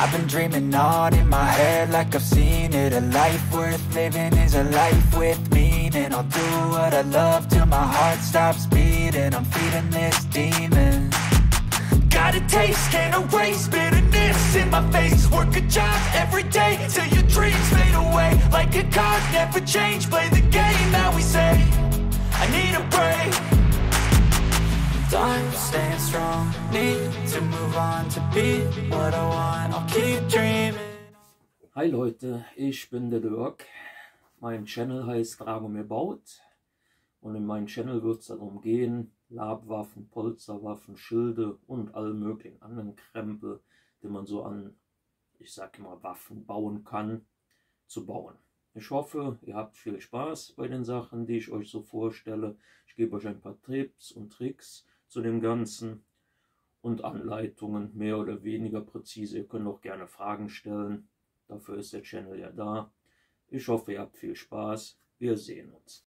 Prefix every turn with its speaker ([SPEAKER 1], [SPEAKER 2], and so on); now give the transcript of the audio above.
[SPEAKER 1] I've been dreaming on in my head like I've seen it. A life worth living is a life with meaning. I'll do what I love till my heart stops beating. I'm feeding this demon. Got a taste, can't erase bitterness in my face. Work a job every day till your dreams fade away. Like a card, never change, play the game that we say. I need a break. I'm staying strong, need to move on to be what I want. I'll keep dreaming.
[SPEAKER 2] Hi Leute, ich bin der Larp. Mein Channel heißt Mir baut. Und in meinem Channel wird es darum gehen, Labwaffen, Polsterwaffen, Schilde und alle möglichen anderen Krempel, die man so an, ich sag immer, Waffen bauen kann, zu bauen. Ich hoffe, ihr habt viel Spaß bei den Sachen, die ich euch so vorstelle. Ich gebe euch ein paar Tipps und Tricks zu dem Ganzen und Anleitungen, mehr oder weniger präzise. Ihr könnt auch gerne Fragen stellen. Dafür ist der Channel ja da. Ich hoffe, ihr habt viel Spaß. Wir sehen uns.